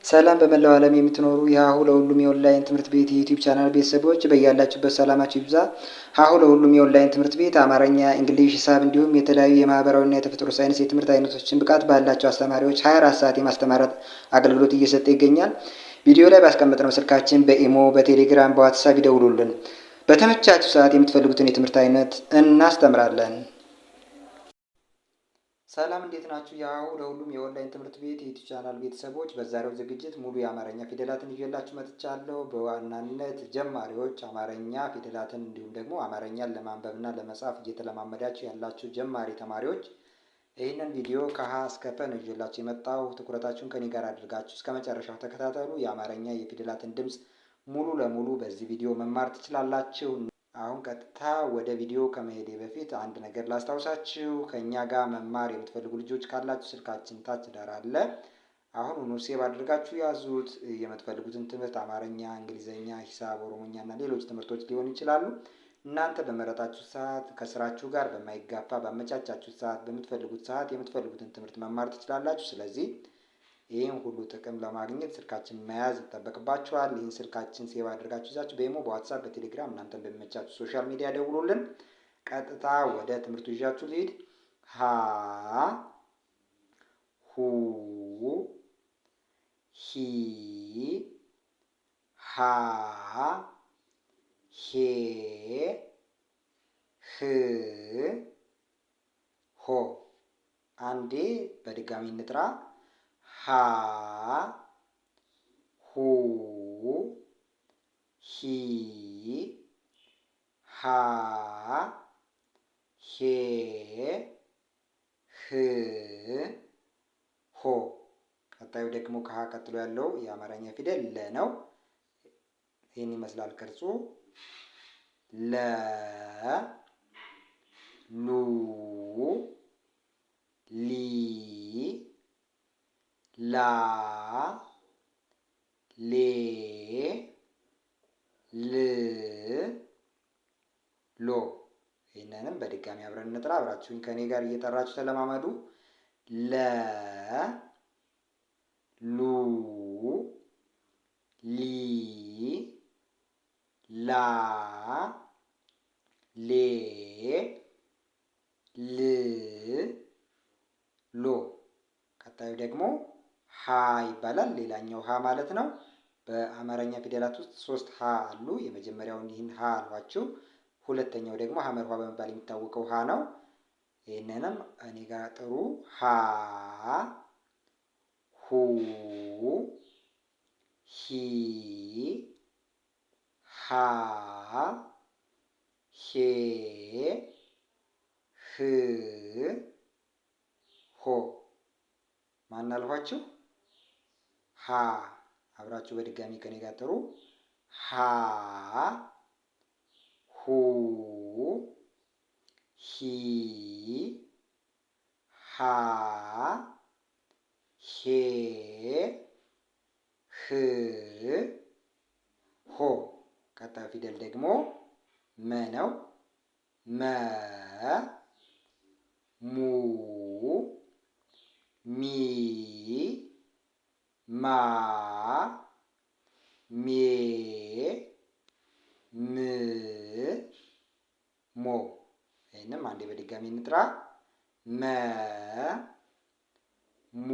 ሰላም በመላው ዓለም የምትኖሩ የሀሁ ለሁሉም የኦንላይን ትምህርት ቤት የዩቲዩብ ቻናል ቤተሰቦች በያላችሁበት ሰላማችሁ ይብዛ። ሀሁ ለሁሉም የኦንላይን ትምህርት ቤት አማርኛ፣ እንግሊዝ፣ ሂሳብ እንዲሁም የተለያዩ የማህበራዊና የተፈጥሮ ሳይንስ የትምህርት አይነቶችን ብቃት ባላቸው አስተማሪዎች 24 ሰዓት የማስተማራት አገልግሎት እየሰጠ ይገኛል። ቪዲዮ ላይ ባስቀመጥነው ስልካችን በኢሞ፣ በቴሌግራም፣ በዋትሳፕ ይደውሉልን። በተመቻችሁ ሰዓት የምትፈልጉትን የትምህርት አይነት እናስተምራለን። ሰላም እንዴት ናችሁ? የሀሁ ለሁሉም የኦንላይን ትምህርት ቤት የዩቲዩብ ቻናል ቤተሰቦች በዛሬው ዝግጅት ሙሉ የአማርኛ ፊደላትን ይዤላችሁ መጥቻለሁ። በዋናነት ጀማሪዎች አማርኛ ፊደላትን እንዲሁም ደግሞ አማርኛን ለማንበብና ለመጻፍ እየተለማመዳችሁ ያላችሁ ጀማሪ ተማሪዎች ይህንን ቪዲዮ ከሀ እስከ ፐ ነው ይዤላችሁ የመጣው። ትኩረታችሁን ከኔ ጋር አድርጋችሁ እስከ መጨረሻው ተከታተሉ። የአማርኛ የፊደላትን ድምፅ ሙሉ ለሙሉ በዚህ ቪዲዮ መማር ትችላላችሁ። አሁን ቀጥታ ወደ ቪዲዮ ከመሄዴ በፊት አንድ ነገር ላስታውሳችሁ። ከእኛ ጋር መማር የምትፈልጉ ልጆች ካላችሁ ስልካችን ታች ዳር አለ። አሁን ሴቭ አድርጋችሁ ያዙት። የምትፈልጉትን ትምህርት አማርኛ፣ እንግሊዝኛ፣ ሂሳብ፣ ኦሮሞኛ እና ሌሎች ትምህርቶች ሊሆኑ ይችላሉ። እናንተ በመረጣችሁ ሰዓት ከስራችሁ ጋር በማይጋፋ ባመቻቻችሁ ሰዓት በምትፈልጉት ሰዓት የምትፈልጉትን ትምህርት መማር ትችላላችሁ። ስለዚህ ይህን ሁሉ ጥቅም ለማግኘት ስልካችን መያዝ ይጠበቅባችኋል። ይህን ስልካችን ሴቭ አድርጋችሁ ይዛችሁ በኢሞ፣ በዋትሳፕ፣ በቴሌግራም እናንተን በሚመቻችሁ ሶሻል ሚዲያ ደውሉልን። ቀጥታ ወደ ትምህርቱ ይዣችሁ ልሂድ። ሀ ሁ ሂ ሃ ሄ ህ ሆ። አንዴ በድጋሚ እንጥራ። ሀ ሁ ሂ ሃ ሄ ህ ሆ። ቀጣዩ ደግሞ ከሀ ቀጥሎ ያለው የአማርኛ ፊደል ለ ነው። ይህን ይመስላል ቅርጹ። ለ ሉ ሊ ላ ሌ ል ሎ። ይህንንም በድጋሚ አብረን እንጥራ። አብራችሁኝ ከኔ ጋር እየጠራችሁ ተለማመዱ። ለ ሉ ሊ ላ ሌ ል ሎ። ቀጣዩ ደግሞ ሀ ይባላል። ሌላኛው ሀ ማለት ነው። በአማርኛ ፊደላት ውስጥ 3 ሀ አሉ። የመጀመሪያውን ይህን ሀ አልኋችሁ። ሁለተኛው ደግሞ ሀመርኋ በመባል የሚታወቀው ሀ ነው። ይህንንም እኔ ጋር ጥሩ። ሀ ሁ ሂ ሃ ሄ ህ ሆ። ማን አልኋችሁ? ሀ። አብራችሁ በድጋሚ ከኔ ጋር ጥሩ። ሀ ሁ ሂ ሃ ሄ ህ ሆ። ቀጣዩ ፊደል ደግሞ መ ነው። መ ሙ ሚ ማ ሜ ም ሞ። ይህንም አንዴ በድጋሚ እንጥራ። መ ሙ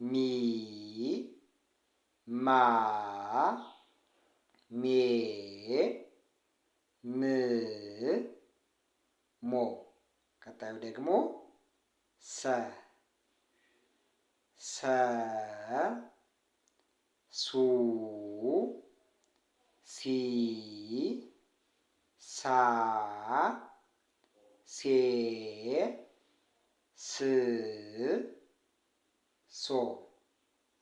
ሚ ማ ሜ ም ሞ። ቀጣዩ ደግሞ ሰ ሰ ሱ ሲ ሳ ሴ ስ ሶ።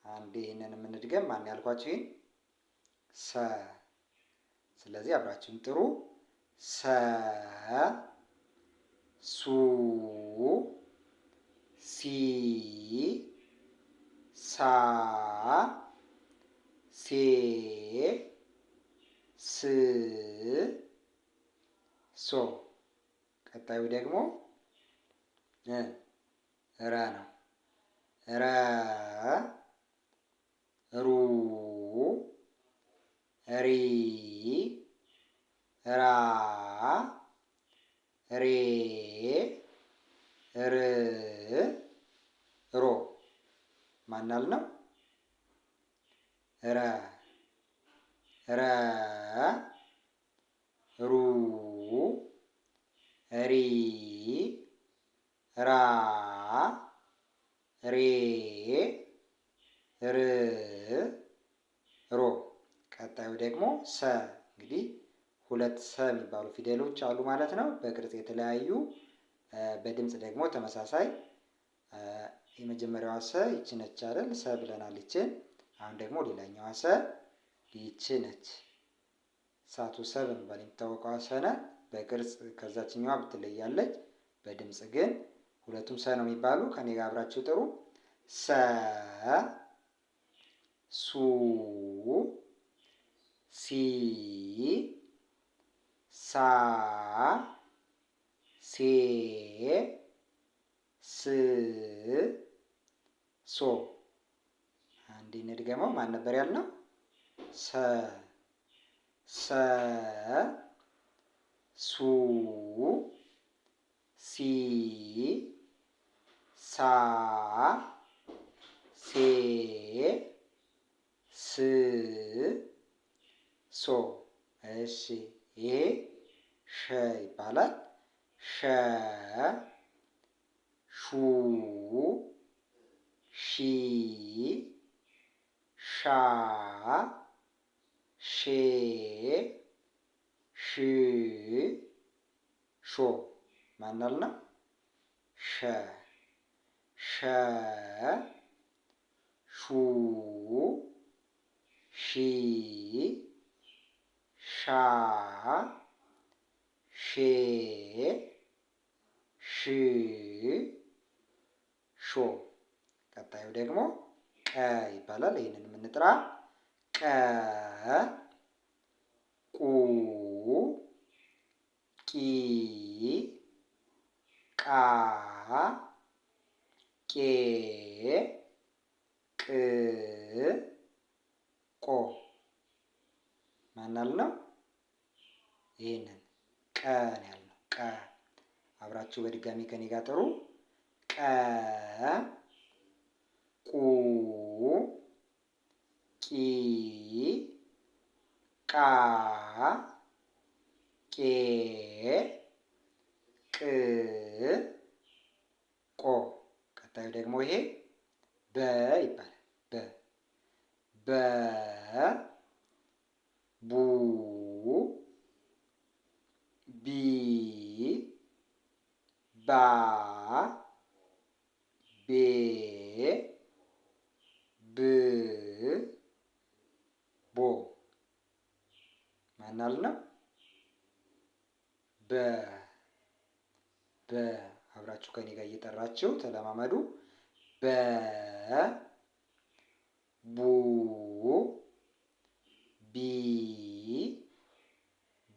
አንዴ ይህንን የምንድገም። ማን ያልኳችሁ? ይህን ሰ። ስለዚህ አብራችሁን ጥሩ። ሰ ሱ ሲ ሳ ሴ ስ ሶ። ቀጣዩ ደግሞ ረ ነው። ረ ሩ ሪ ራ ሬ ር ሮ ማናል ነው? ረ ረ ሩ ሪ ራ ሬ ር ሮ። ቀጣዩ ደግሞ ሰ። እንግዲህ ሁለት ሰ የሚባሉ ፊደሎች አሉ ማለት ነው። በቅርጽ የተለያዩ በድምፅ ደግሞ ተመሳሳይ። የመጀመሪያዋ ሰ ይቺ ነች አይደል? ሰ ብለናል ይችን። አሁን ደግሞ ሌላኛዋ ሰ ይቺ ነች። ሳቱ ሰ በመባል የሚታወቀው ሰ ናት። በቅርጽ ከዛችኛዋ ብትለያለች፣ በድምፅ ግን ሁለቱም ሰ ነው የሚባሉ። ከኔ ጋር አብራችሁ ጥሩ። ሰ ሱ ሲ ሳ ሴ ስ ሶ። አንዴ እንድገመው። ማን ነበር ያልነው? ሰ ሰ ሱ ሲ ሳ ሴ ስ ሶ። እሺ ይሄ ሸ ይባላል። ሸ ሹ ሺ ሻ ሼ ሽ ሾ ማናል ነው? ሸ ሸ ሹ ሺ ሻ ሼ ሽ ሾ። ቀጣዩ ደግሞ ቀ ይባላል። ይህንን የምንጥራ ቀ ቁ ቂ ቃ ቄ ቅ ቆ ማናል ነው? ይህንን ቀ ነው ያልነው። ቀ። አብራችሁ በድጋሚ ከኔ ጋር ጥሩ። ቀ ቁ ቂ ቃ ቄ ቅ ቆ። ቀጣዩ ደግሞ ይሄ በ ይባላል። በ በ ቡ ቢ ባ ቤ ብ ቦ ማናል ነው? በ በ። አብራችሁ ከኔ ጋር እየጠራችሁ ተለማመዱ። በ ቡ ቢ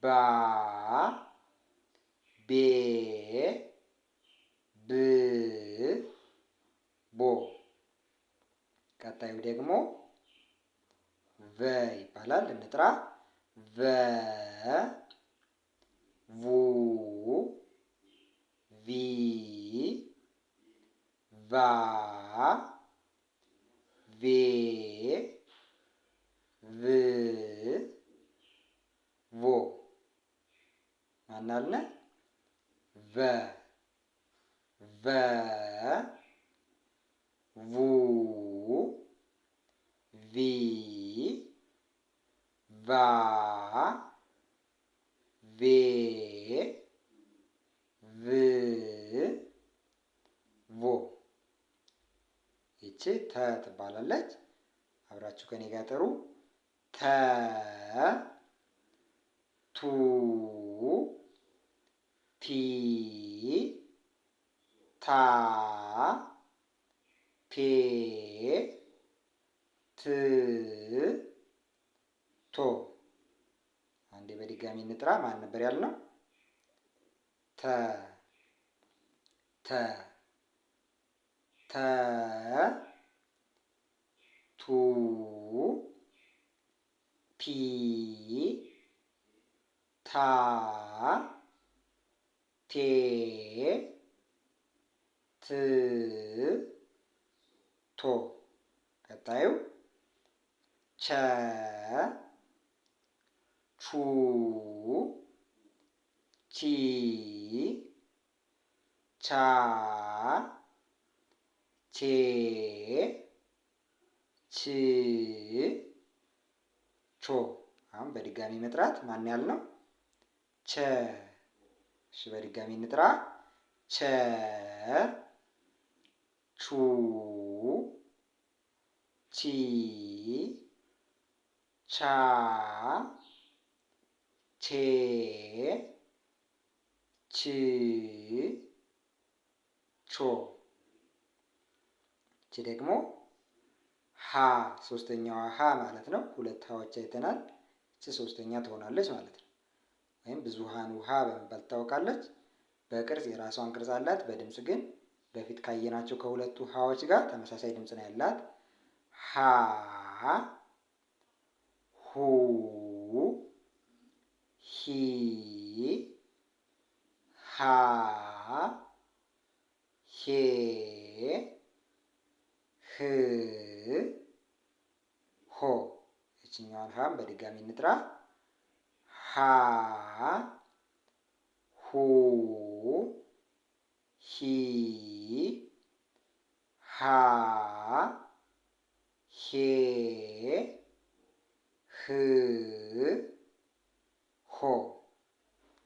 ባ ቤ ብ ቦ። ቀጣዩ ደግሞ ቨ ይባላል። እንጥራ። ቨ ቡ ቪ ቫ ቬ ቭ ቮ ማናልነ? ቨ ቨ ቡ ቪ ቫ ቬ ቭ ቮ። ይቺ ተ ትባላለች። አብራችሁ ከኔ ጋር ጥሩ። ተ ቱ ቲ ታ ቴ ት ቶ። አንዴ በድጋሚ እንጥራ። ማን ነበር ያልነው? ተ ተ ተ ቱ ታ ቴ ት ቶ። ቀጣዩ ቸ ቹ ቺ ቻ ቼ ች ቾ። አሁን በድጋሚ መጥራት ማን ያልነው? ቸ። እሺ በድጋሚ እንጥራ። ቸ ቹ ቺ ቻ ቼ ች ቾ። እቺ ደግሞ ሀ ሶስተኛዋ ሀ ማለት ነው። ሁለት ሀዎች አይተናል። እቺ ሶስተኛ ትሆናለች ማለት ነው። ወይም ብዙሃኑ ሀ በመባል ትታወቃለች። በቅርጽ የራሷን ቅርጽ አላት። በድምፅ ግን በፊት ካየናቸው ከሁለቱ ሀዎች ጋር ተመሳሳይ ድምፅ ነው ያላት። ሀ ሁ ሂ ሃ ሄ ህ ሆ። ይችኛዋን ሀም በድጋሚ እንጥራ። ሀ ሁ ሂ ሃ ሄ ህ ሆ።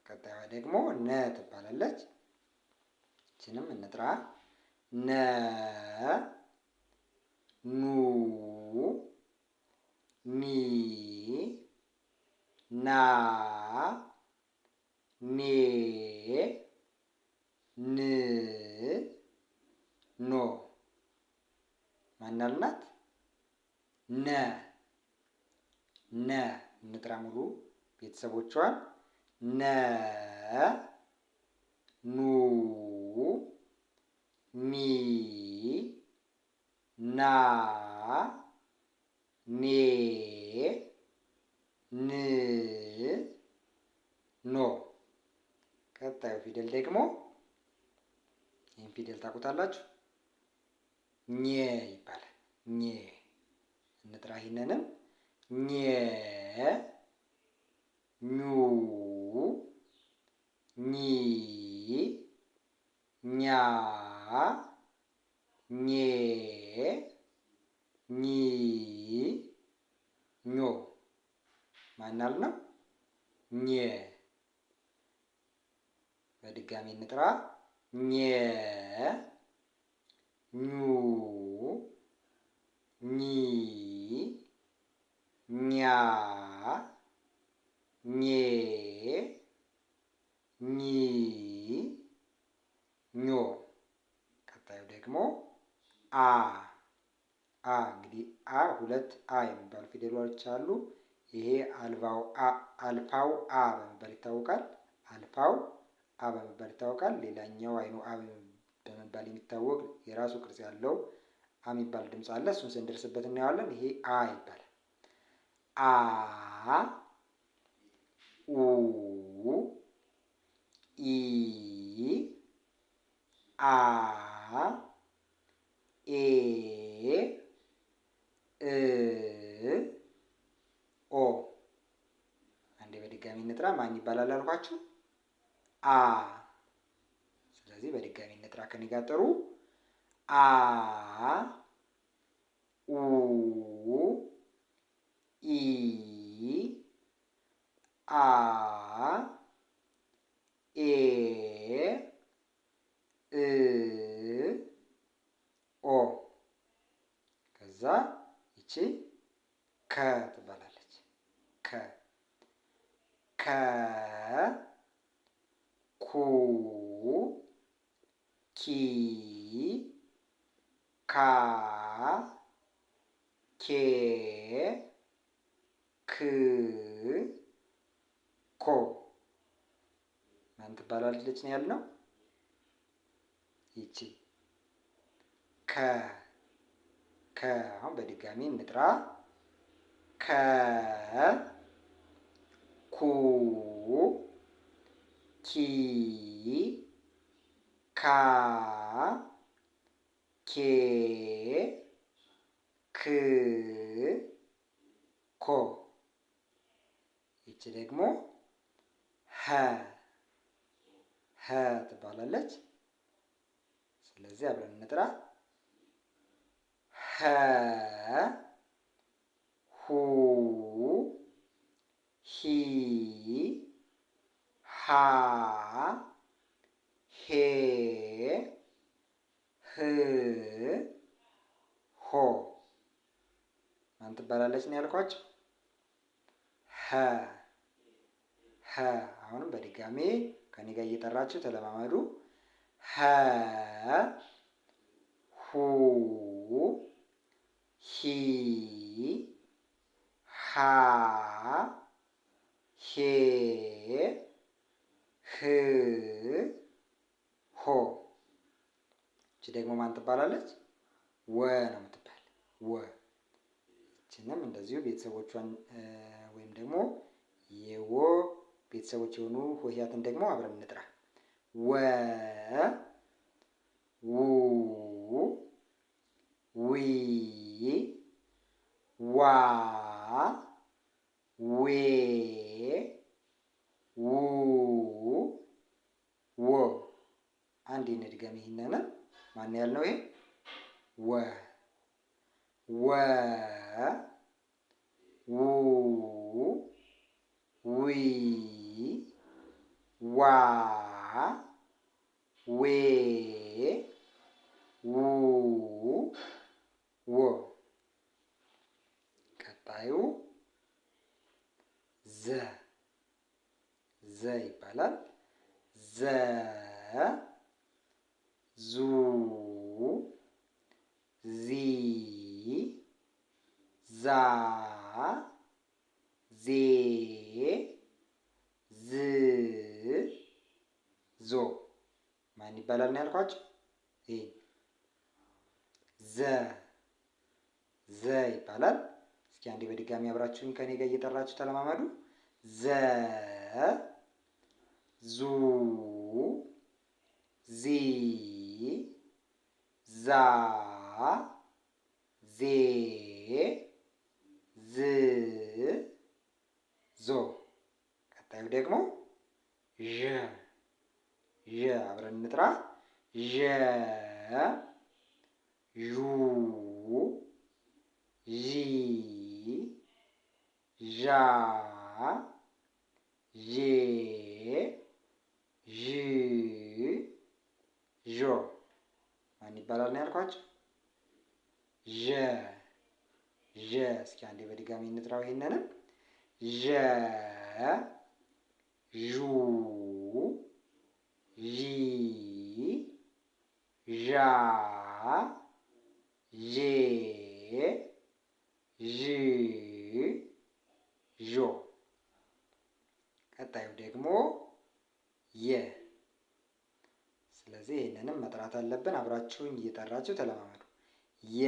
ቀጣዩዋ ደግሞ ነ ትባላለች። ይችንም እንጥራ። ነ ኑ ኒ ና ኔ ን ኖ። ማናልናት? ነ። ነ እንጥራ ሙሉ ቤተሰቦቿን። ነ ኑ ኒ ና ኔ ን ኖ። ቀጣዩ ፊደል ደግሞ ይህን ፊደል ታውቁታላችሁ። ኘ ይባላል። ኘ እንጥራ። ይህንንም ኘ ኙ ኚ ኛ ኜ ኚ ኞ። ማናል ነው? ኘ። በድጋሚ እንጥራ። ኘ ኙ ኚ ኛ ኜ ኚ ኞ። ቀጣዩ ደግሞ አ። አ እንግዲህ ሁለት አ የሚባሉ ፊደሎች አሉ። ይሄ አልፋው አ በመባል ይታወቃል። አልፋው አ በመባል ይታወቃል። ሌላኛው አይኑ አ በመባል የሚታወቅ የራሱ ቅርጽ ያለው አ የሚባል ድምፅ አለ። እሱን ስንደርስበት እናየዋለን። ይሄ አ ይባላል። አ ኡ ኢ አ ኤ እ ኦ። አንዴ በድጋሚ እንጥራ። ማን ይባላል አልኳችሁ? አ። ስለዚህ በድጋሚ እንጥራ ከኔ ጋር ጥሩ። አ ኡ ኢ አ ኤ እ ኦ። ከዛ ይቺ ከ ትባላለች። ከ ከ ኩ ኪ ካ ኬ ክ ኮ። ማን ትባላለች ነው ያልነው? ይቺ ከ። አሁን በድጋሚ እንጥራ። ከ ኩ ኪ ካ ኬ ክ ኮ። ይቺ ደግሞ ሀ ትባላለች። ስለዚህ አብረን እንጥራ። ሀ ሁ ሂ ሃ ሄ ህ ሆ። ማን ትባላለች ነው ያልኳቸው? ሀ። አሁንም በድጋሜ ከኔ ጋር እየጠራችሁ ተለማመዱ። ሀ ሁ ሂ ሃ ሄ ህ ሆ። እቺ ደግሞ ማን ትባላለች? ወ ነው የምትባል። ወ። እችንም እንደዚሁ ቤተሰቦቿን ወይም ደግሞ የወ ቤተሰቦች የሆኑ ሆሄያትን ደግሞ አብረን እንጥራ። ወ ው ዊ ዋ ዌ ው ወ። አንድ እንድገም። ይሄንን ማን ያልነው? ይሄ ወ ው ዊ ዋ ዌ ው ወ። ቀጣዩ ዘ ይባላል። ዘ ዙ ዚ ዛ ዜ ዝ ዞ። ማን ይባላል ነው ያልኳቸው? ዘ ይባላል። እስኪ አንዴ በድጋሚ አብራችሁኝ ከኔ ጋር እየጠራችሁ ተለማመዱ። ዘ ዙ ዚ ዛ ዜ ዝ ዞ። ቀጣዩ ደግሞ ዠ አብረን እንጥራ። ዠ ዡ ዢ ዣ ዤ ዥ ዦ። ማን ይባላል ነው ያልኳቸው? ዠ። እስኪ አንዴ በድጋሚ እንጥራው ይሄንንም። ዠ ዡ ዢ ዣ ዤ ዥ ዦ። ቀጣዩ ደግሞ የ። ስለዚህ ይህንንም መጥራት አለብን። አብራችሁኝ እየጠራችሁ ተለማመዱ። የ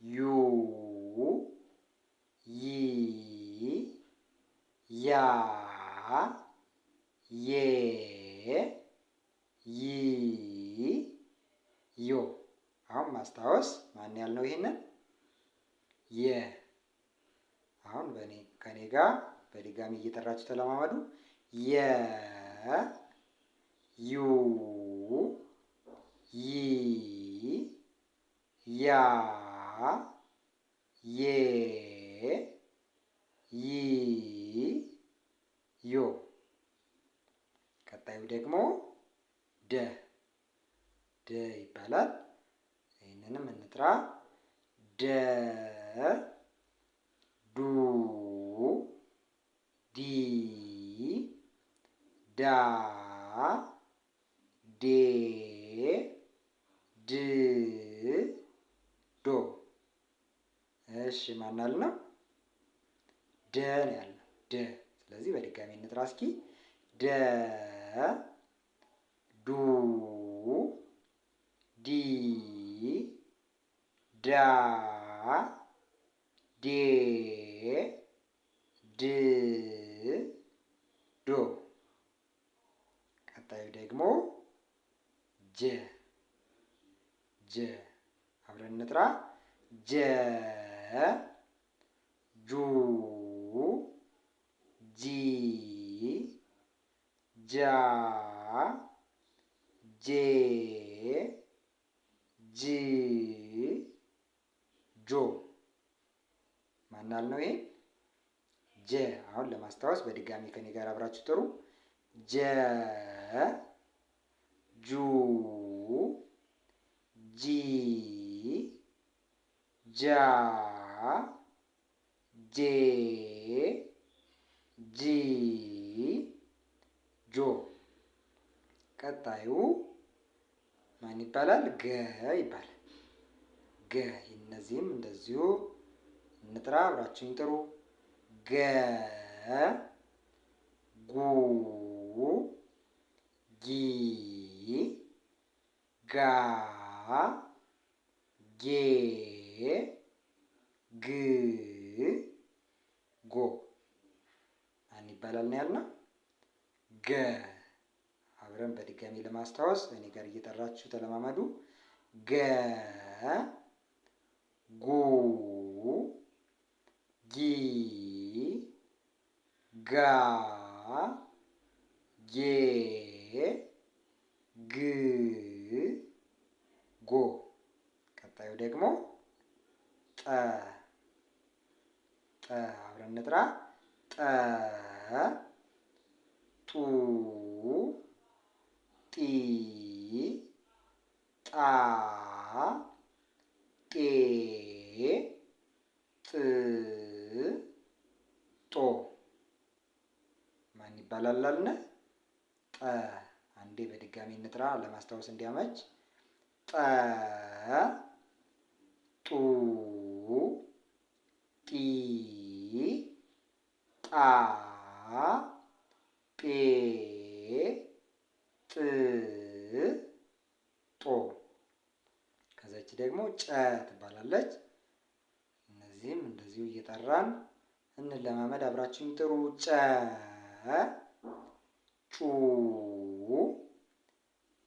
ዩ ይ ያ ዬ ይ ዮ። አሁን ማስታወስ ማን ያልነው? ይሄንን የ። አሁን ከኔ ጋር በድጋሚ እየጠራችሁ ተለማመዱ። የ ዩ ይ ያ ዬ ይ ዮ። ቀጣዩ ደግሞ ደ ይባላል። ይህንንም እንጥራ። ደ ዱ ዲ ዳ ዴ ድ ዶ። እሺ ማን አልነው? ደ ነው ያልነው። ደ። ስለዚህ በድጋሚ እንጥራ እስኪ። ደ ዱ ዲ ዳ ዴ ድ ዶ። ቀጣዩ ደግሞ ጀ ጀ። አብረን እንጥራ። ጀ ጁ ጂ ጃ ጄ ጅ ጆ። ማናል ነው ይሄ? ጀ። አሁን ለማስታወስ በድጋሚ ከኔ ጋር አብራችሁ ጥሩ። ጀ ጁ ጂ ጃ ጄ ጂ ጆ። ቀጣዩ ማን ይባላል? ገ ይባላል። ገ። እነዚህም እንደዚሁ እንጥራ፣ አብራችሁኝ ጥሩ። ገ ጉ ጊ ጋ ጌ ግ ጎ። ማን ይባላል ነው ያልነው? ገ። አብረን በድጋሚ ለማስታወስ እኔ ጋር እየጠራችሁ ተለማመዱ። ገ ጉ ጊ ጋ ጌ ግ ጎ። ቀጣዩ ደግሞ ጠ ጠ። አብረን እንጥራ። ጠ ጡ ጢ ጣ ጤ ጥ ጦ። ማን ይባላል አልን? ጠ። አንዴ በድጋሚ እንጥራ ለማስታወስ እንዲያመች። ጠ ጡ ጢ ጣ ጴ ጥ ጦ። ከዛች ደግሞ ጨ ትባላለች። እነዚህም እንደዚሁ እየጠራን እንለማመድ። አብራችሁኝ ጥሩ። ጨ ጩ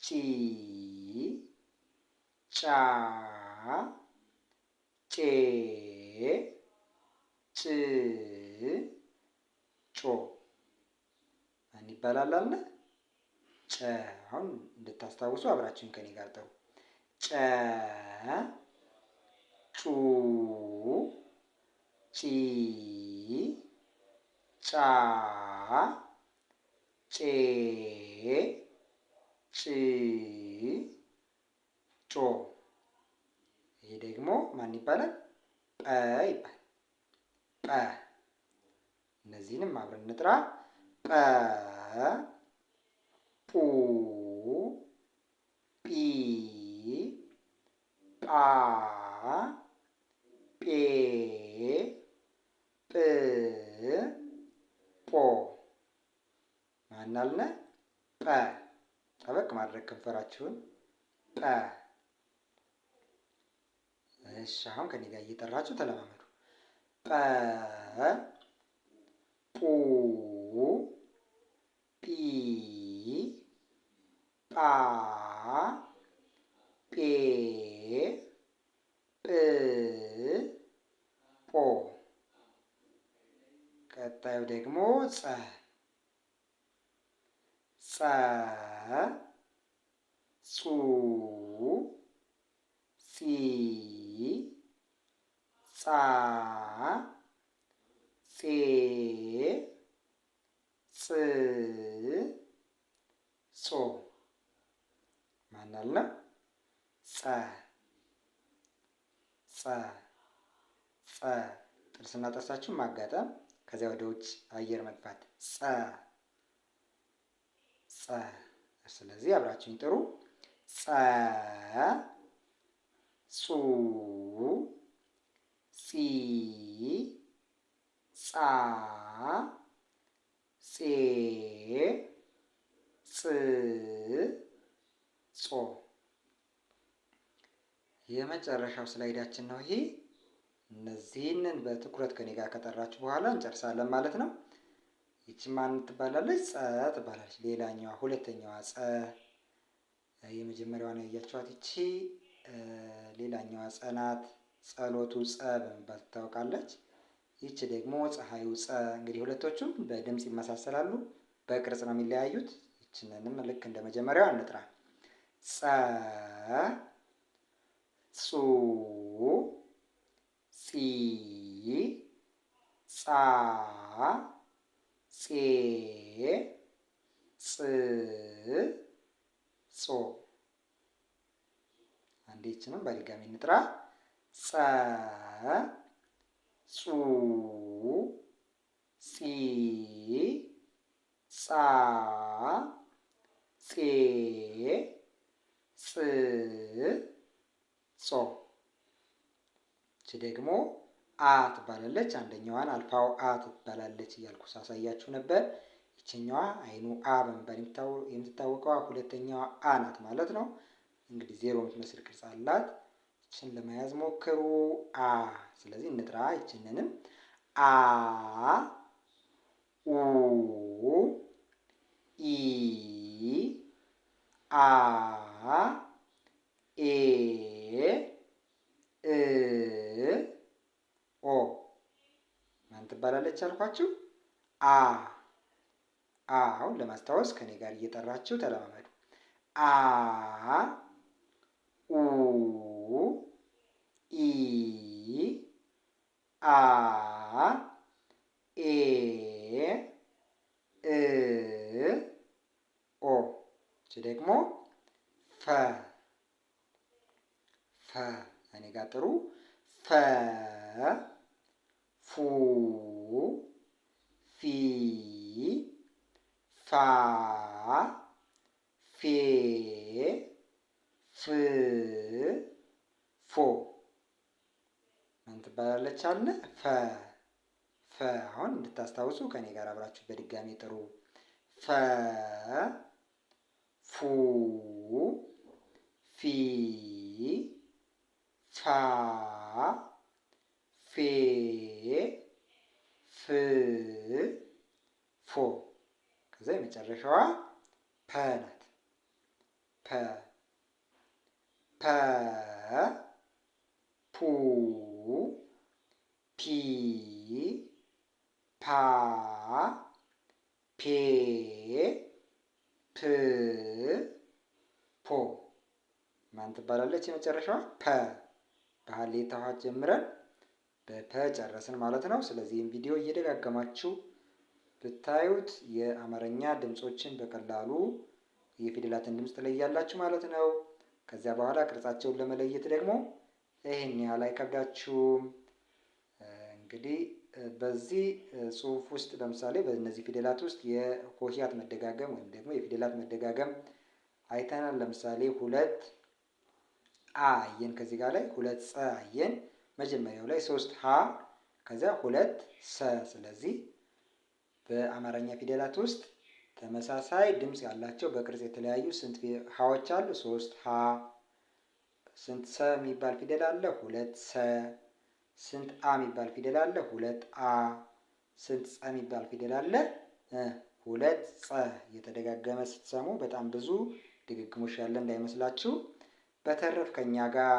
ጪ ጫ ጬ ጭ ጮ። ማን ይባላል አለ? ጨ። አሁን እንድታስታውሱ አብራችሁን ከኔ ጋር ጥሩ። ጨ ጩ ጪ ጫ ጬ ጭ ጮ። ይሄ ደግሞ ማን ይባላል? ጠ ይባላል። ጠ። እነዚህንም አብረን እንጥራ። ጠ ጡ ጲ ጳ ጴ ጵ ጶ። ማን አልነ? ጠ። ጠበቅ ማድረግ ከንፈራችሁን። ጠ። እሺ፣ አሁን ከኔ ጋር እየጠራችሁ ተለማመዱ። ጠ ጡ ጲ ጳ ጴ ጵ ጶ። ቀጣዩ ደግሞ ጸ ጸ ጹ ጺ ጻ ጼ ጽ ጾ። ማን አልነ? ጸ ጸ ጸ። ጥርስና ጥርሳችሁን ማጋጠም፣ ከዚያ ወደ ውጭ አየር መግፋት። ጸ ጸ። ስለዚህ አብራችሁኝ ጥሩ። ጸ ጹ ጺ ጻ ጼ ጽ ጾ። የመጨረሻው ስላይዳችን ነው ይሄ። እነዚህንን በትኩረት ከኔ ጋር ከጠራችሁ በኋላ እንጨርሳለን ማለት ነው። ይቺ ማን ትባላለች? ጸ ትባላለች። ሌላኛዋ ሁለተኛዋ ጸ፣ የመጀመሪያዋን ያያችኋት ይቺ ሌላኛዋ ጸ ናት። ጸሎቱ ጸ በመባል ትታወቃለች። ይቺ ደግሞ ፀሐዩ ጸ። እንግዲህ ሁለቶቹም በድምፅ ይመሳሰላሉ፣ በቅርጽ ነው የሚለያዩት። ይችንንም ልክ እንደ መጀመሪያው እንጥራ። ጸ፣ ጹ፣ ጺ፣ ጻ፣ ጼ፣ ጽ፣ ጾ። አንዴ ይችንም በድጋሚ እንጥራ። ጸ፣ ጹ፣ ጺ፣ ጻ፣ ጼ፣ ጽ፣ ጾ። እቺ ደግሞ አ ትባላለች። አንደኛዋን አልፋው አ ትባላለች እያልኩ ሳሳያችሁ ነበር። ይችኛዋ አይኑ አ በመባል የምትታወቀዋ ሁለተኛዋ አ ናት ማለት ነው። እንግዲህ ዜሮ የምትመስል ቅርጽ አላት። ይችን ለመያዝ ሞክሩ። አ። ስለዚህ እንጥራ። ይችንንም አ፣ ኡ፣ ኢ፣ አ፣ ኤ፣ እ፣ ኦ። ማን ትባላለች አልኳችሁ? አ። አ። አሁን ለማስታወስ ከኔ ጋር እየጠራችሁ ተለማመዱ። አ፣ ኡ፣ ኢ፣ አ፣ ኤ፣ እ፣ ኦ። እቺ ደግሞ ፈ። ፈ። እኔ ጋር ጥሩ። ፈ፣ ፉ፣ ፊ፣ ፋ፣ ፌ፣ ፍ፣ ፎ። ምን ትባላለች አለ? ፈ። ፈ። አሁን እንድታስታውሱ ከኔ ጋር አብራችሁ በድጋሚ ጥሩ። ፈ፣ ፉ፣ ፊ፣ ፋ፣ ፌ፣ ፍ፣ ፎ። ከዛ የመጨረሻዋ ፐ ናት። ፐ፣ ፐ፣ ፑ፣ ፒ፣ ፓ፣ ፔ፣ ፕ፣ ፖ። ማን ትባላለች የመጨረሻዋ? ፐ። በሀሌታ ውሃ ጀምረን በፐ ጨረስን ማለት ነው። ስለዚህም ቪዲዮ እየደጋገማችሁ ብታዩት የአማርኛ ድምፆችን በቀላሉ የፊደላትን ድምፅ ትለያላችሁ ማለት ነው። ከዚያ በኋላ ቅርጻቸውን ለመለየት ደግሞ ይህን ያህል አይከብዳችሁም። እንግዲህ በዚህ ጽሑፍ ውስጥ ለምሳሌ በእነዚህ ፊደላት ውስጥ የሆሄያት መደጋገም ወይም ደግሞ የፊደላት መደጋገም አይተናል። ለምሳሌ ሁለት አ አየን፣ ከዚህ ጋር ላይ ሁለት ጸ አየን። መጀመሪያው ላይ ሶስት ሀ ከዚያ ሁለት ሰ። ስለዚህ በአማርኛ ፊደላት ውስጥ ተመሳሳይ ድምፅ ያላቸው በቅርጽ የተለያዩ ስንት ሀዎች አሉ? ሶስት ሀ። ስንት ሰ የሚባል ፊደል አለ? ሁለት ሰ። ስንት አ የሚባል ፊደል አለ? ሁለት አ። ስንት ጸ የሚባል ፊደል አለ? ሁለት ጸ። እየተደጋገመ ስትሰሙ በጣም ብዙ ድግግሞሽ ያለ እንዳይመስላችሁ። በተረፍ ከኛ ጋር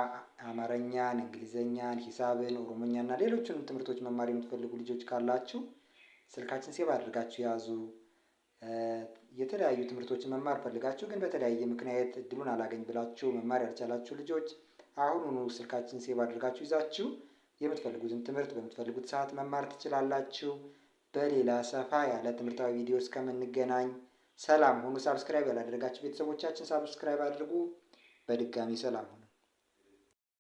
አማርኛን፣ እንግሊዘኛን፣ ሂሳብን፣ ኦሮሞኛና ሌሎችንም ትምህርቶች መማር የምትፈልጉ ልጆች ካላችሁ ስልካችን ሴቭ አድርጋችሁ ያዙ። የተለያዩ ትምህርቶችን መማር ፈልጋችሁ ግን በተለያየ ምክንያት እድሉን አላገኝ ብላችሁ መማር ያልቻላችሁ ልጆች አሁኑኑ ስልካችን ሴቭ አድርጋችሁ ይዛችሁ የምትፈልጉትን ትምህርት በምትፈልጉት ሰዓት መማር ትችላላችሁ። በሌላ ሰፋ ያለ ትምህርታዊ ቪዲዮ እስከምንገናኝ ሰላም ሁኑ። ሳብስክራይብ ያላደረጋችሁ ቤተሰቦቻችን ሳብስክራይብ አድርጉ። በድጋሚ ሰላም ሁኑ።